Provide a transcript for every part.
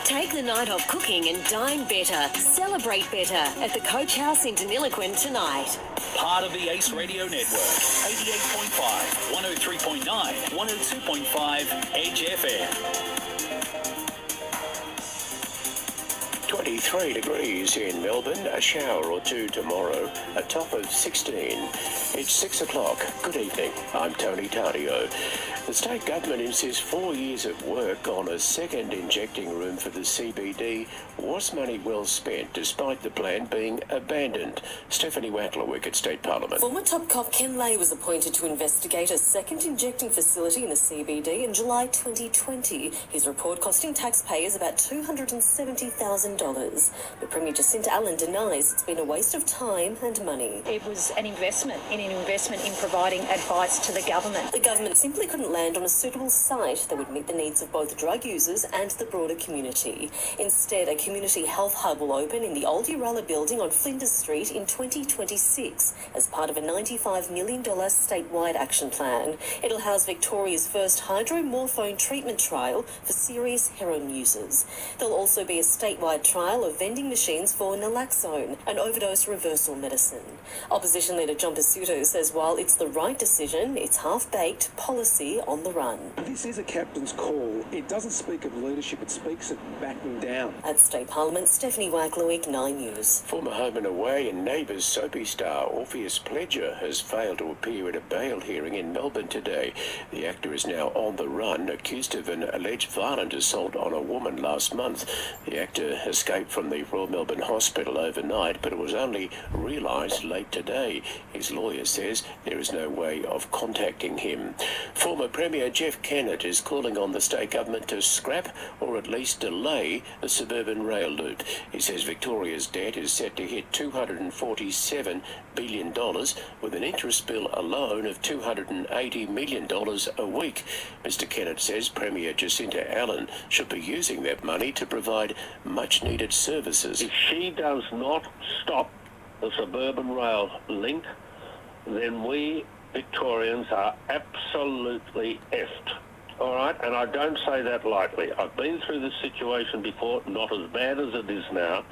Take the night off cooking and dine better. Celebrate better at the Coach House in Deniliquin tonight. Part of the Ace Radio Network. 88.5, 103.9, 102.5 Edge FM. 23 degrees in Melbourne, a shower or two tomorrow, a top of 16. It's 6 o'clock. Good evening. I'm Tony Tardio. The state government insists 4 years of work on a second injecting room for the CBD was money well spent, despite the plan being abandoned. Stephanie Wacklerwick at State Parliament. Former top cop Ken Lay was appointed to investigate a second injecting facility in the CBD in July 2020. His report costing taxpayers about $270,000. But Premier Jacinta Allen denies it's been a waste of time and money. It was an investment in providing advice to the government. The government simply couldn't land on a suitable site that would meet the needs of both drug users and the broader community. Instead, a community health hub will open in the old Uralla building on Flinders Street in 2026 as part of a $95 million statewide action plan. It'll house Victoria's first hydromorphone treatment trial for serious heroin users. There'll also be a statewide trial of vending machines for naloxone, an overdose reversal medicine. Opposition leader John Pasuto says while it's the right decision, it's half-baked policy on the run. This is a captain's call. It doesn't speak of leadership, it speaks of backing down. At State Parliament, Stephanie Wacklerwick, 9 News. Former home and away and Neighbours soapy star Orpheus Pledger has failed to appear at a bail hearing in Melbourne today. The actor is now on the run, accused of an alleged violent assault on a woman last month. The actor escaped from the Royal Melbourne Hospital overnight, but it was only realised late today. His lawyer says there is no way of contacting him. Former Premier Jeff Kennett is calling on the state government to scrap or at least delay the suburban rail loop. He says Victoria's debt is set to hit $247 billion with an interest bill alone of $280 million a week. Mr Kennett says Premier Jacinta Allen should be using that money to provide much-needed services. If she does not stop the suburban rail link, then we Victorians are absolutely effed. All right, and I don't say that lightly. I've been through this situation before, not as bad as it is now,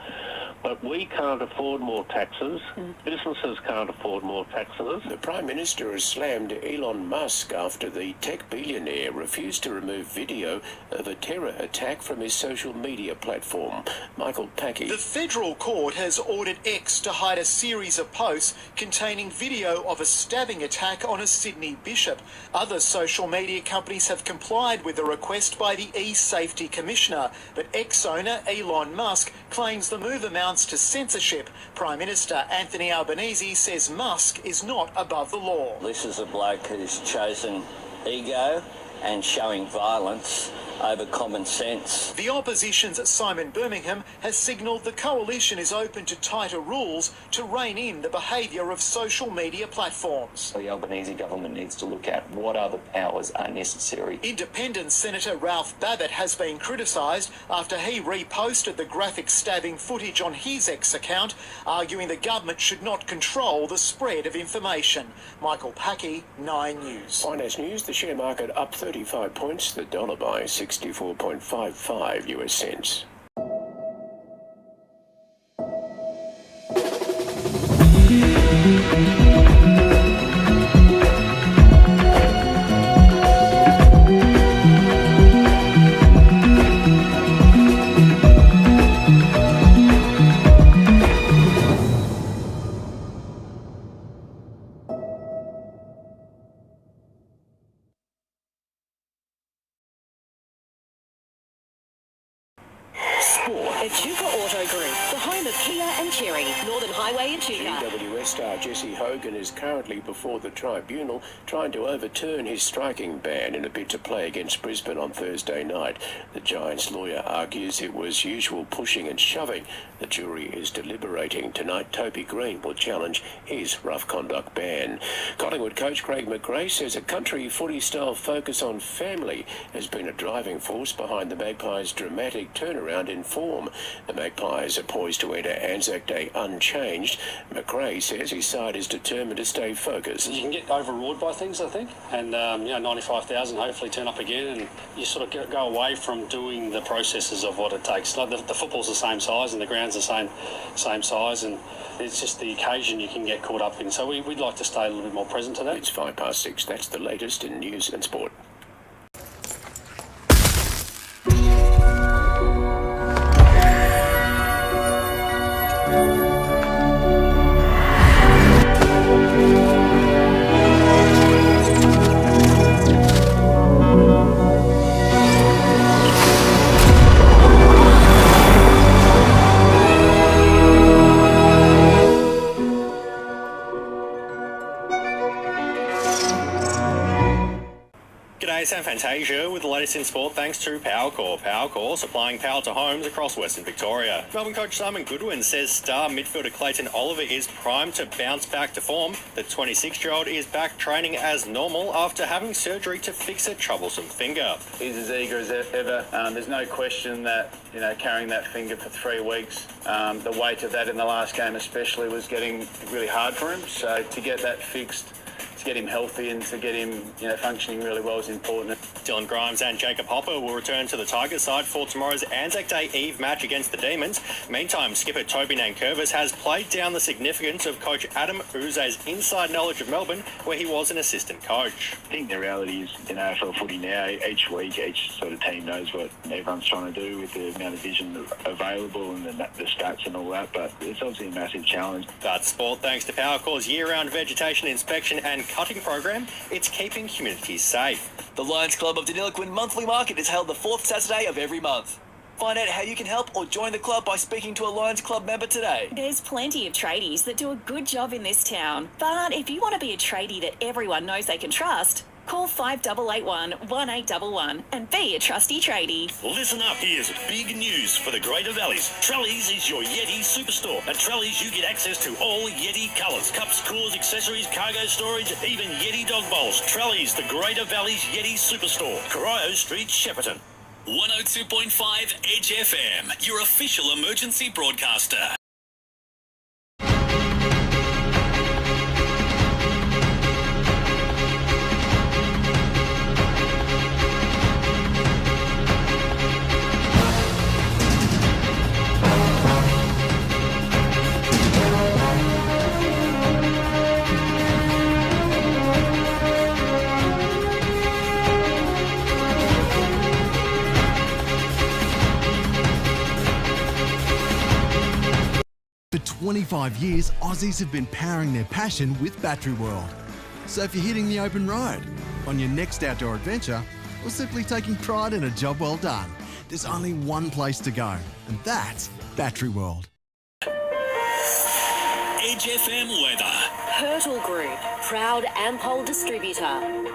but we can't afford more taxes. Businesses can't afford more taxes. The Prime Minister has slammed Elon Musk after the tech billionaire refused to remove video of a terror attack from his social media platform. Michael Packey. The federal court has ordered X to hide a series of posts containing video of a stabbing attack on a Sydney bishop. Other social media companies have complied with the request by the e-Safety Commissioner, but X owner Elon Musk claims the move amounts to censorship. Prime Minister Anthony Albanese says Musk is not above the law. This is a bloke who's chosen ego and showing violence over common sense. The opposition's Simon Birmingham has signalled the coalition is open to tighter rules to rein in the behaviour of social media platforms. The Albanese government needs to look at what other powers are necessary. Independent Senator Ralph Babbitt has been criticised after he reposted the graphic stabbing footage on his X account, arguing the government should not control the spread of information. Michael Packey, 9 News. Finance News, the share market up 35 points, the dollar by 64.55 US cents. Echuca Auto Group, the home of Kia and Cherry, Northern Highway Echuca. GWS star Jesse Hogan is currently before the tribunal trying to overturn his striking ban in a bid to play against Brisbane on Thursday night. The Giants' lawyer argues it was usual pushing and shoving. The jury is deliberating. Tonight, Toby Green will challenge his rough conduct ban. Collingwood coach Craig McRae says a country footy-style focus on family has been a driving force behind the Magpies' dramatic turnaround in form. The Magpies are poised to enter Anzac Day unchanged. McRae says his side is determined to stay focused. You can get overawed by things, I think, and 95,000 hopefully turn up again, and you sort of go away from doing the processes of what it takes. Like the football's the same size and the ground's the same size, and it's just the occasion you can get caught up in. So we'd like to stay a little bit more present to that. It's 6:05. That's the latest in news and sport. G'day, Sam Fantasia with the latest in sport thanks to Powercore. Powercore supplying power to homes across Western Victoria. Melbourne coach Simon Goodwin says star midfielder Clayton Oliver is primed to bounce back to form. The 26-year-old is back training as normal after having surgery to fix a troublesome finger. He's as eager as ever. There's no question that, carrying that finger for 3 weeks, the weight of that in the last game especially was getting really hard for him. So to get that fixed, to get him healthy and to get him functioning really well is important. Dylan Grimes and Jacob Hopper will return to the Tigers side for tomorrow's Anzac Day Eve match against the Demons. Meantime, skipper Toby Nankervis has played down the significance of coach Adam Uze's inside knowledge of Melbourne, where he was an assistant coach. I think the reality is in AFL footy now, each week, each sort of team knows what everyone's trying to do with the amount of vision available and the stats and all that, but it's obviously a massive challenge. That's sport thanks to Powercore's year-round vegetation inspection and cutting program. It's keeping communities safe. The Lions Club of Deniliquin monthly market is held the 4th Saturday of every month. Find out how you can help or join the club by speaking to a Lions Club member today. There's plenty of tradies that do a good job in this town. But if you want to be a tradie that everyone knows they can trust, call 5881 1811 and be a trusty tradie. Listen up, here's big news for the Greater Valleys. Trellies is your Yeti superstore. At Trellies, you get access to all Yeti colours, cups, cores, accessories, cargo storage, even Yeti dog bowls. Trellies, the Greater Valleys Yeti superstore. Corio Street, Shepparton. 102.5 Edge FM, your official emergency broadcaster. For 25 years, Aussies have been powering their passion with Battery World. So if you're hitting the open road, on your next outdoor adventure, or simply taking pride in a job well done, there's only one place to go, and that's Battery World. Edge FM weather. Hurtle Group, proud Ampol distributor.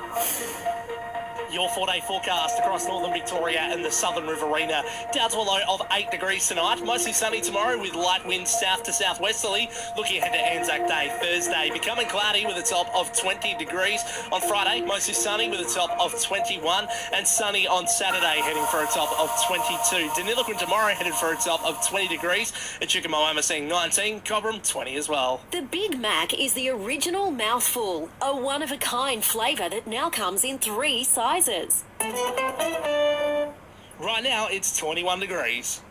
Your 4-day forecast across northern Victoria and the southern Riverina. Down to a low of 8 degrees tonight. Mostly sunny tomorrow with light winds south to southwesterly. Looking ahead to Anzac Day, Thursday, becoming cloudy with a top of 20 degrees. On Friday, mostly sunny with a top of 21. And sunny on Saturday, heading for a top of 22. Deniliquin tomorrow headed for a top of 20 degrees. And Chickamauama seeing 19. Cobram 20 as well. The Big Mac is the original mouthful, a one-of-a-kind flavour that now comes in 3 sizes. Right now, it's 21 degrees.